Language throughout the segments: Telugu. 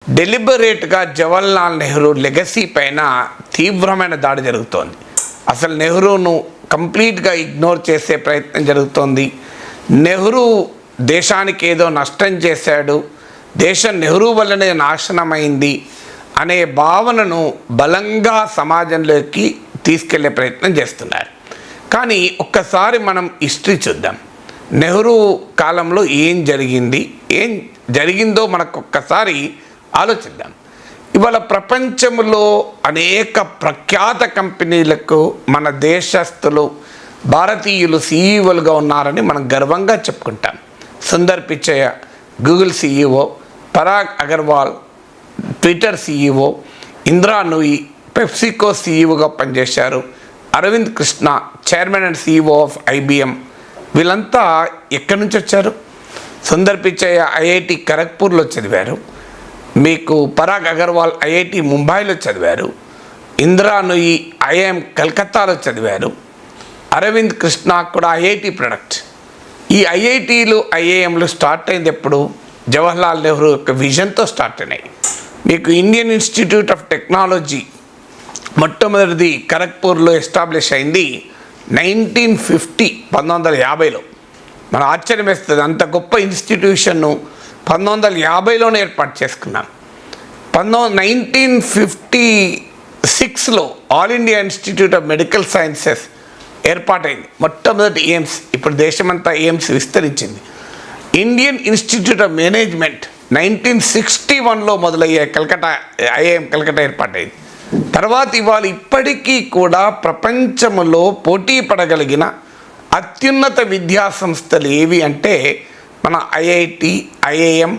డెలిబరేట్గా జవహర్లాల్ నెహ్రూ లెగసీ పైన తీవ్రమైన దాడి జరుగుతోంది. అసలు నెహ్రూను కంప్లీట్గా ఇగ్నోర్ చేసే ప్రయత్నం జరుగుతోంది. నెహ్రూ దేశానికి ఏదో నష్టం చేశాడు, దేశం నెహ్రూ వల్లనే నాశనమైంది అనే భావనను బలంగా సమాజంలోకి తీసుకెళ్లే ప్రయత్నం చేస్తున్నారు. కానీ ఒక్కసారి మనం హిస్టరీ చూద్దాం. నెహ్రూ కాలంలో ఏం జరిగిందో మనకు ఒక్కసారి ఆలోచిద్దాం. ఇవాళ ప్రపంచంలో అనేక ప్రఖ్యాత కంపెనీలకు మన దేశస్తులు భారతీయులు సీఈఓలుగా ఉన్నారని మనం గర్వంగా చెప్పుకుంటాం. Sundar Pichai Google CEO, Parag Agarwal Twitter CEO, Indra Nooyi PepsiCo సీఈఓగా పనిచేశారు, Arvind Krishna chairman and CEO of IBM. వీళ్ళంతా ఎక్కడి నుంచి వచ్చారు? సుందర్ పిచ్చయ్య ఐఐటి ఖరగ్పూర్లో చదివారు, మీకు పరాగ్ అగర్వాల్ ఐఐటి ముంబైలో చదివారు, ఇంద్రా నూయి ఐఐఎం కలకత్తాలో చదివారు, అరవింద్ కృష్ణ కూడా ఐఐటి ప్రొడక్ట్. ఈ ఐఐటీలు ఐఐఎంలు స్టార్ట్ అయింది ఎప్పుడు? జవహర్లాల్ నెహ్రూ యొక్క విజన్తో స్టార్ట్ అయినాయి. మీకు ఇండియన్ ఇన్స్టిట్యూట్ ఆఫ్ టెక్నాలజీ మొట్టమొదటిది ఖరగ్పూర్లో ఎస్టాబ్లిష్ అయింది 1950లో. మన ఆశ్చర్యం వేస్తుంది, అంత గొప్ప ఇన్స్టిట్యూషన్ను 1950లోనే ఏర్పాటు చేసుకున్నాం. 1956లో All India institute of medical Sciences ఏర్పాటైంది, మొట్టమొదటి ఎయిమ్స్. ఇప్పుడు దేశమంతా ఎయిమ్స్ విస్తరించింది. ఇండియన్ ఇన్స్టిట్యూట్ ఆఫ్ మేనేజ్మెంట్ 1961లో మొదలయ్యే కలకత్తా ఐఐఎం కలకత్తా ఏర్పాటైంది. తర్వాత ఇవాళ ఇప్పటికీ కూడా ప్రపంచంలో పోటీ పడగలిగిన అత్యున్నత విద్యా సంస్థలు ఏవి అంటే మన IIT, IIM,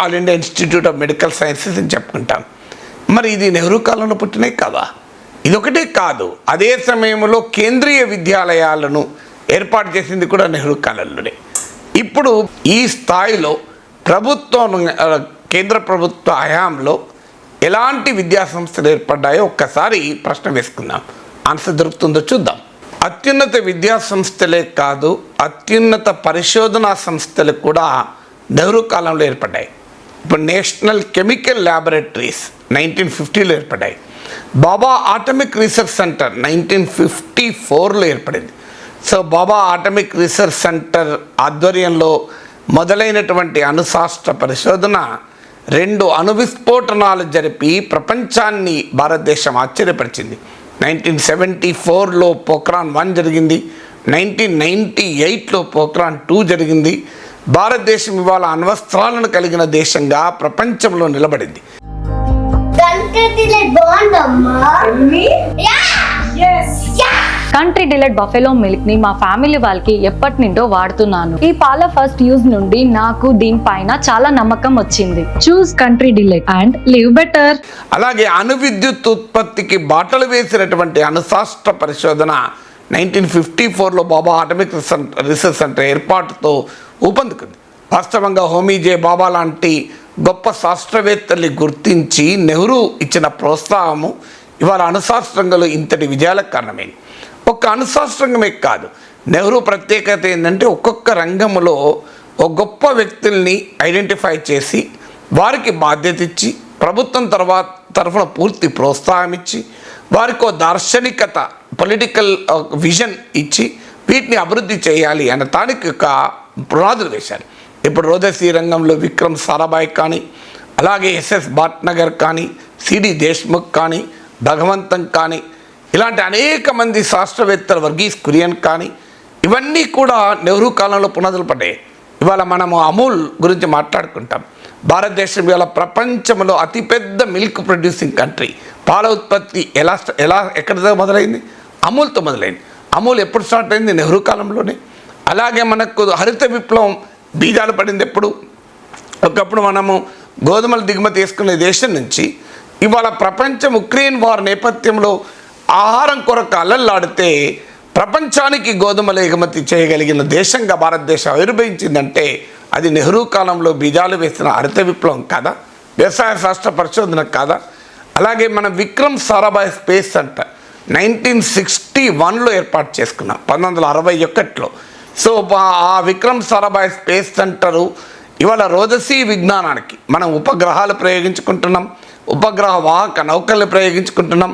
all India institute of medical sciences అని చెప్పుకుంటాం. మరి ఇది నెహ్రూ కాలంలో పుట్టినాయి కదా? ఇదొకటే కాదు, అదే సమయంలో కేంద్రీయ విద్యాలయాలను ఏర్పాటు చేసింది కూడా నెహ్రూ కాలంలోనే. ఇప్పుడు ఈ స్థాయిలో ప్రభుత్వం, కేంద్ర ప్రభుత్వ హయాంలో ఎలాంటి విద్యా సంస్థలు ఏర్పడ్డాయో ఒక్కసారి ప్రశ్న వేసుకుందాం. ఆన్సర్ దొరుకుతుందో చూద్దాం. అత్యున్నత విద్యా సంస్థలే కాదు, అత్యున్నత పరిశోధనా సంస్థలు కూడా నెహ్రూ కాలంలో ఏర్పడ్డాయి. ఇప్పుడు నేషనల్ కెమికల్ ల్యాబొరేటరీస్ 1950లో ఏర్పడ్డాయి. బాబా ఆటమిక్ రీసెర్చ్ సెంటర్ 1954లో ఏర్పడింది. సో బాబా ఆటమిక్ రీసెర్చ్ సెంటర్ ఆధ్వర్యంలో మొదలైనటువంటి అణుశాస్త్ర పరిశోధన 2 అణు విస్ఫోటనాలు జరిపి ప్రపంచాన్ని భారతదేశం ఆశ్చర్యపరిచింది. 1974లో పోఖ్రాన్ 1 జరిగింది, 1998లో పోఖ్రాన్ 2 జరిగింది. భారతదేశం ఇవాళ అణ్వస్త్రాలను కలిగిన దేశంగా ప్రపంచంలో నిలబడింది. కంట్రీ డిలైట్ బఫెలో మిల్క్ ని మా ఫ్యామిలీ వాళ్ళకి ఎప్పటి నుండో వాడుతున్నాను. ఈ పాల ఫస్ట్ యూజ్ నుండి నాకు దీనిపైన చాలా నమ్మకం వచ్చింది. Choose Country Delight and live better. అలాగే అణు విద్యుత్ ఉత్పత్తికి బాటలు వేసినటువంటి అణుశాస్త్ర పరిశోధన 1954లో బాబా ఆటమిక్ రీసెర్చ్ సెంటర్ ఏర్పాటుతో ఊపందుకుంది. వాస్తవంగా హోమీ జే బాబా లాంటి గొప్ప శాస్త్రవేత్తల్ని గుర్తించి నెహ్రూ ఇచ్చిన ప్రోత్సాహము ఇవాళ అణుశాస్త్రంలో ఇంతటి విజయాలకు కారణమైంది. ఒక్క అణుశాస్త్రంగమే కాదు, నెహ్రూ ప్రత్యేకత ఏంటంటే ఒక్కొక్క రంగంలో ఒక గొప్ప వ్యక్తుల్ని ఐడెంటిఫై చేసి వారికి బాధ్యత ఇచ్చి ప్రభుత్వం తరఫున పూర్తి ప్రోత్సాహం ఇచ్చి వారికి దార్శనికత, పొలిటికల్ విజన్ ఇచ్చి వీటిని అభివృద్ధి చేయాలి అన్న దానికి ఒక పునాదులు వేశారు. ఇప్పుడు రోదసీ రంగంలో విక్రమ్ సారాభాయ్ కానీ, అలాగే ఎస్ఎస్ భాట్నగర్ కానీ, సిడి దేశ్ముఖ్ కానీ, భగవంతం కానీ, ఇలాంటి అనేక మంది శాస్త్రవేత్తలు, వర్గీస్ కురియన్ కానీ, ఇవన్నీ కూడా నెహ్రూ కాలంలో పునాదులు పడ్డాయి. ఇవాళ మనము అమూల్ గురించి మాట్లాడుకుంటాం. భారతదేశం ఇవాళ ప్రపంచంలో అతిపెద్ద మిల్క్ ప్రొడ్యూసింగ్ కంట్రీ. పాల ఉత్పత్తి ఎక్కడ మొదలైంది? అమూల్తో మొదలైంది. అమూల్ ఎప్పుడు స్టార్ట్ అయింది? నెహ్రూ కాలంలోనే. అలాగే మనకు హరిత విప్లవం బీజాలు పడింది ఎప్పుడు? ఒకప్పుడు మనము గోధుమలు దిగుమతి చేసుకునే దేశం నుంచి ఇవాళ ప్రపంచం ఉక్రెయిన్ వార్ నేపథ్యంలో ఆహారం కొరకు అల్లల్లాడితే ప్రపంచానికి గోధుమలు ఎగుమతి చేయగలిగిన దేశంగా భారతదేశం ఆవిర్భవించిందంటే అది నెహ్రూ కాలంలో బీజాలు వేసిన హరిత విప్లవం కాదా? వ్యవసాయ శాస్త్ర పరిశోధన కాదా? అలాగే మన విక్రమ్ సారాభాయ్ స్పేస్ సెంటర్ 1961లో ఏర్పాటు చేసుకున్నాం, 1961లో. సో ఆ విక్రమ్ సారాభాయ్ స్పేస్ సెంటరు ఇవాళ రోదసీ విజ్ఞానానికి మనం ఉపగ్రహాలు ప్రయోగించుకుంటున్నాం, ఉపగ్రహ వాహక నౌకల్ని ప్రయోగించుకుంటున్నాం,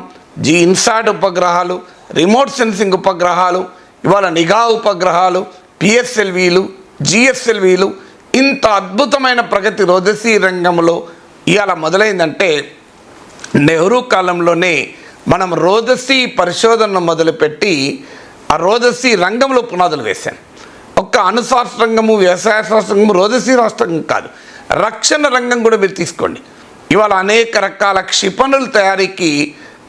ఇన్సాట్ ఉపగ్రహాలు, రిమోట్ సెన్సింగ్ ఉపగ్రహాలు, ఇవాళ నిఘా ఉపగ్రహాలు, పిఎస్ఎల్వీలు, జిఎస్ఎల్వీలు, ఇంత అద్భుతమైన ప్రగతి రోదసీ రంగంలో ఇవాళ మొదలైందంటే నెహ్రూ కాలంలోనే మనం రోదసీ పరిశోధనను మొదలుపెట్టి ఆ రోదసీ రంగంలో పునాదులు వేశాం. ఒక్క అణుశాస్త్ర రంగము, వ్యవసాయ శాస్త్రంగము, రోదసీ రాష్ట్రం కాదు, రక్షణ రంగం కూడా మీరు తీసుకోండి. ఇవాళ అనేక రకాల క్షిపణుల తయారీకి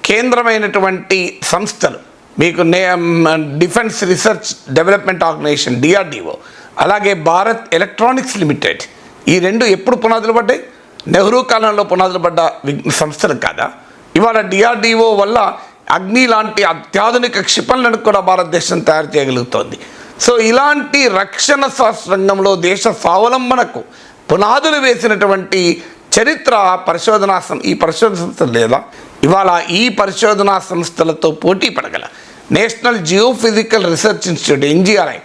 కేంద్రమైనటువంటి సంస్థలు మీకు defence research development organisation DRDO, అలాగే భారత్ ఎలక్ట్రానిక్స్ లిమిటెడ్, ఈ రెండు ఎప్పుడు పునాదులు పడ్డాయి? నెహ్రూ కాలంలో పునాదులు పడ్డ సంస్థలు కాదా? ఇవాళ డిఆర్డిఓ వల్ల అగ్ని లాంటి అత్యాధునిక క్షిపణులను కూడా భారతదేశం తయారు చేయగలుగుతోంది. సో ఇలాంటి రక్షణ శాస్త్ర రంగంలో దేశ స్వావలంబనకు పునాదులు వేసినటువంటి చరిత్ర ఈ పరిశోధన సంస్థలు లేదా? ఇవాళ ఈ పరిశోధనా సంస్థలతో పోటీ పడగల national geophysical research institute NGRI,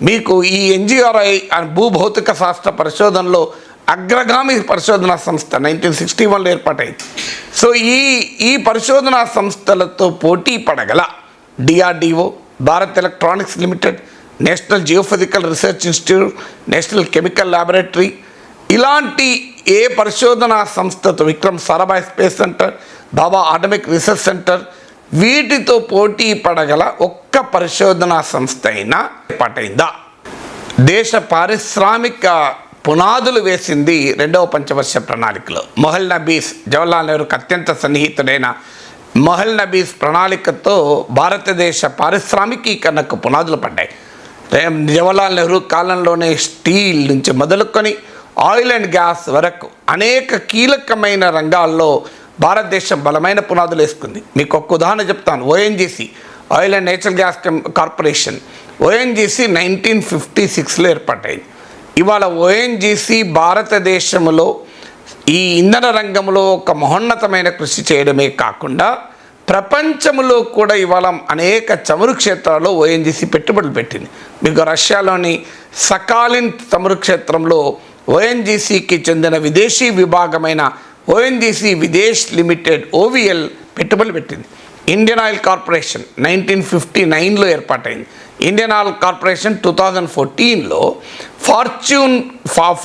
మీకు ఈ ఎన్జిఆర్ఐ భూభౌతిక శాస్త్ర పరిశోధనలో అగ్రగామి పరిశోధనా సంస్థ 1961లో ఏర్పాటైంది. సో ఈ పరిశోధనా సంస్థలతో పోటీ పడగల DRDO, Bharat electronics limited, national geophysical research institute, national chemical laboratory, ఇలాంటి ఏ పరిశోధనా సంస్థతో, విక్రమ్ సారాభాయ్ స్పేస్ సెంటర్, బాబా అటామిక్ రీసెర్చ్ సెంటర్, వీటితో పోటీ పడగల ఒక్క పరిశోధనా సంస్థ అయినా ఏర్పాటైందా? దేశ పారిశ్రామిక పునాదులు వేసింది రెండవ పంచవర్ష ప్రణాళికలో. మొహల్ నబీస్, జవహర్లాల్ నెహ్రూకి అత్యంత సన్నిహితుడైన మొహల్ నబీస్ ప్రణాళికతో భారతదేశ పారిశ్రామికీకరణకు పునాదులు పడ్డాయి. జవహర్లాల్ నెహ్రూ కాలంలోనే స్టీల్ నుంచి మొదలుకొని ఆయిల్ అండ్ గ్యాస్ వరకు అనేక కీలకమైన రంగాల్లో భారతదేశం బలమైన పునాదులు వేసుకుంది. మీకు ఒక ఉదాహరణ చెప్తాను. ONGC, oil and natural gas corporation, ONGC 1956లో ఏర్పాటైంది. ఇవాళ ఓఎన్జీసీ భారతదేశంలో ఈ ఇంధన రంగంలో ఒక మహోన్నతమైన కృషి చేయడమే కాకుండా ప్రపంచంలో కూడా ఇవాళ అనేక చమురు క్షేత్రాల్లో ఓఎన్జీసీ పెట్టుబడులు పెట్టింది. మీకు రష్యాలోని సకాలిన్ చమురు క్షేత్రంలో ఓఎన్జీసీకి చెందిన విదేశీ విభాగమైన ఓఎన్జీసీ విదేశ్ లిమిటెడ్ ఓవిఎల్ పెట్టుబడులు పెట్టింది. ఇండియన్ ఆయిల్ కార్పొరేషన్ 1959లో ఏర్పాటైంది. ఇండియన్ ఆయిల్ కార్పొరేషన్ 2014లో ఫార్చ్యూన్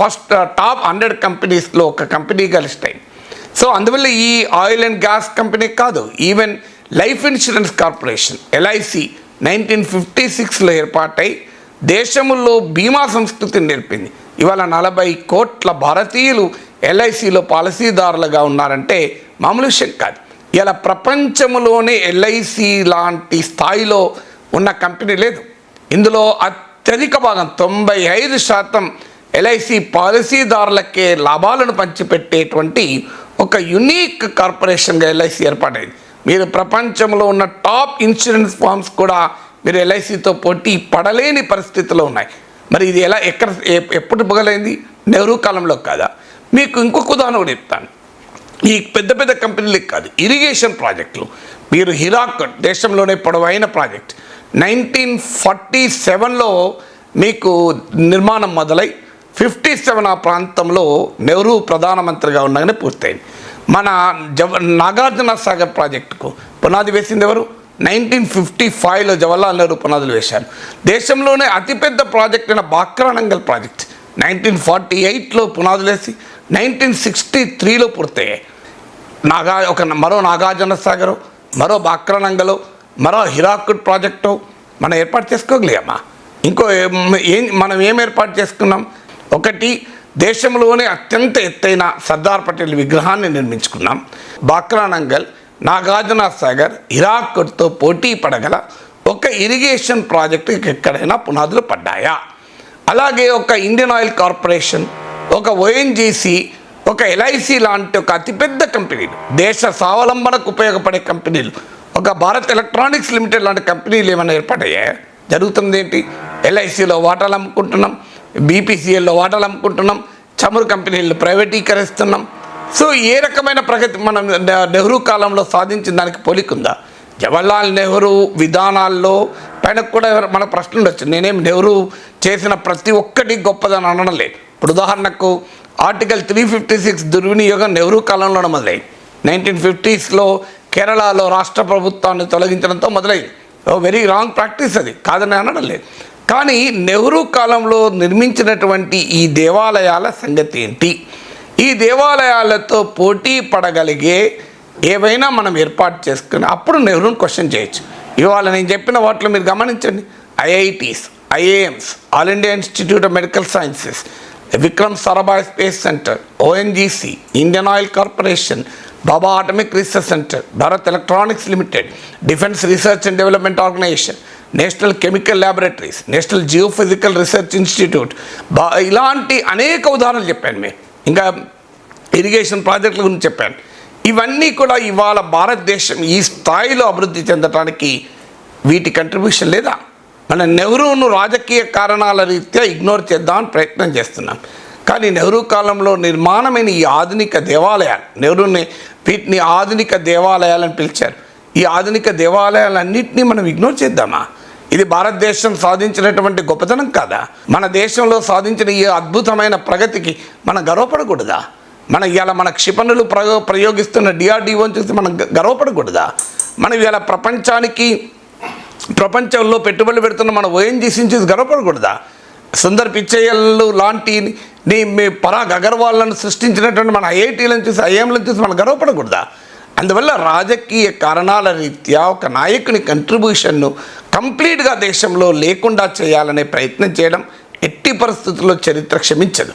ఫస్ట్ టాప్ 100 కంపెనీస్లో ఒక కంపెనీగా లిస్ట్ అయింది. సో అందువల్ల ఈ ఆయిల్ అండ్ గ్యాస్ కంపెనీ కాదు, even life insurance corporation LIC 1956లో ఏర్పాటై దేశంలో బీమా సంస్కృతిని నేర్పింది. ఇవాళ 40 కోట్ల భారతీయులు ఎల్ఐసిలో పాలసీదారులుగా ఉన్నారంటే మామూలు విషయం కాదు. ఇలా ప్రపంచంలోనే ఎల్ఐసి లాంటి స్థాయిలో ఉన్న కంపెనీ లేదు. ఇందులో అత్యధిక భాగం 95% ఎల్ఐసి పాలసీదారులకే లాభాలను పంచిపెట్టేటువంటి ఒక యునీక్ కార్పొరేషన్గా ఎల్ఐసి ఏర్పాటైంది. మీరు ప్రపంచంలో ఉన్న టాప్ ఇన్సూరెన్స్ ఫార్మ్స్ కూడా మీరు ఎల్ఐసితో పోటీ పడలేని పరిస్థితిలో ఉన్నాయి. మరి ఇది ఎప్పుడు మొదలైంది? నెహ్రూ కాలంలో కాదా? మీకు ఇంకొక ఉదాహరణ కూడా చెప్తాను. ఈ పెద్ద పెద్ద కంపెనీలకు కాదు, ఇరిగేషన్ ప్రాజెక్టులు, మీరు హిరాకుడ్ దేశంలోనే పొడవైన ప్రాజెక్ట్ 1947లో మీకు నిర్మాణం మొదలై 57 ఆ ప్రాంతంలో నెహ్రూ ప్రధానమంత్రిగా ఉండగానే పూర్తయింది. మన నాగార్జున సాగర్ ప్రాజెక్టుకు పునాది వేసింది ఎవరు? 1955లో జవహర్లాల్ నెహ్రూ పునాదులు వేశారు. దేశంలోనే అతిపెద్ద ప్రాజెక్ట్ అయిన బాక్రానంగల్ ప్రాజెక్ట్ 1948లో పునాదులు వేసి 1963లో పూర్తయ్యాయి. మరో నాగార్జున సాగరు, మరో బాక్రానంగలు, మరో హిరాకుడ్ ప్రాజెక్టు మనం ఏర్పాటు చేసుకోగలిగామా? మనం ఏం ఏర్పాటు చేసుకున్నాం? ఒకటి, దేశంలోనే అత్యంత ఎత్తైన సర్దార్ పటేల్ విగ్రహాన్ని నిర్మించుకున్నాం. బాక్రానంగల్, నాగార్జున సాగర్, హిరాకుడ్తో పోటీ పడగల ఒక ఇరిగేషన్ ప్రాజెక్టుకి ఎక్కడైనా పునాదులు పడ్డాయా? అలాగే ఒక ఇండియన్ ఆయిల్ కార్పొరేషన్, ఒక ఓఎన్జీసీ, ఒక ఎల్ఐసి లాంటి ఒక అతిపెద్ద కంపెనీలు, దేశ స్వావలంబనకు ఉపయోగపడే కంపెనీలు, ఒక భారత్ ఎలక్ట్రానిక్స్ లిమిటెడ్ లాంటి కంపెనీలు ఏమైనా ఏర్పాటయ్యాయా? జరుగుతుంది ఏంటి? ఎల్ఐసిలో వాటాలు అమ్ముకుంటున్నాం, బీపీసీఎల్లో వాటాలు అమ్ముకుంటున్నాం, చమురు కంపెనీలను ప్రైవేటీకరిస్తున్నాం. సో ఏ రకమైన ప్రగతి మనం నెహ్రూ కాలంలో సాధించిన దానికి పోలికుందా? జవహర్లాల్ నెహ్రూ విధానాల్లో పైన కూడా మన ప్రశ్న ఉండొచ్చు. నేనేం నెహ్రూ చేసిన ప్రతి ఒక్కటి గొప్పదని అనడం లేదు. ఇప్పుడు ఉదాహరణకు ఆర్టికల్ 356 దుర్వినియోగం నెహ్రూ కాలంలోనే మొదలైంది. 1950s కేరళలో రాష్ట్ర ప్రభుత్వాన్ని తొలగించడంతో మొదలైంది. వెరీ రాంగ్ ప్రాక్టీస్, అది కాదని అనడం లేదు. కానీ నెహ్రూ కాలంలో నిర్మించినటువంటి ఈ దేవాలయాల సంగతి ఏంటి? ఈ దేవాలయాలతో పోటీ పడగలిగే ఏవైనా మనం ఏర్పాటు చేసుకుని అప్పుడు నెహ్రూని క్వశ్చన్ చేయొచ్చు. ఇవాళ నేను చెప్పిన వాటిలో మీరు గమనించండి, IITs, AIIMS, all India institute of medical sciences, Vikram Sarabhai space centre, ONGC, Indian oil corporation, Bhabha atomic research centre, Bharat electronics limited, defence research and development organisation, national chemical laboratories, national geophysical research institute, ఇలాంటి అనేక ఉదాహరణలు చెప్పాను. మేము ఇంకా ఇరిగేషన్ ప్రాజెక్టుల గురించి చెప్పాను. ఇవన్నీ కూడా ఇవాళ భారతదేశం ఈ స్థాయిలో అభివృద్ధి చెందడానికి వీటి కంట్రిబ్యూషన్ లేదా? మన నెహ్రూను రాజకీయ కారణాల రీత్యా ఇగ్నోర్ చేద్దామని ప్రయత్నం చేస్తున్నాం. కానీ నెహ్రూ కాలంలో నిర్మాణమైన ఈ ఆధునిక దేవాలయాలు, నెహ్రూని వీటిని ఆధునిక దేవాలయాలని పిలిచారు. ఈ ఆధునిక దేవాలయాలన్నింటినీ మనం ఇగ్నోర్ చేద్దామా? ఇది భారతదేశం సాధించినటువంటి గొప్పతనం కాదా? మన దేశంలో సాధించిన ఈ అద్భుతమైన ప్రగతికి మనం గర్వపడకూడదా? ఇవాళ మన క్షిపణులు ప్రయోగిస్తున్న డిఆర్డిఓని చూసి మనం గర్వపడకూడదా? మనం ఇవాళ ప్రపంచంలో పెట్టుబడులు పెడుతున్న మన ఓఎన్జీసీని చూసి గర్వపడకూడదా? సుందర్ పిచ్చయ్యలు లాంటి పరాగ్ అగర్వాల్లను సృష్టించినటువంటి మన ఐఐటీలను చూసి, ఐఎంలను చూసి మనం గర్వపడకూడదా? అందువల్ల రాజకీయ కారణాల రీత్యా ఒక నాయకుని కంట్రిబ్యూషన్ను కంప్లీట్గా దేశంలో లేకుండా చేయాలనే ప్రయత్నం చేయడం ఎట్టి పరిస్థితుల్లో చరిత్ర క్షమించదు.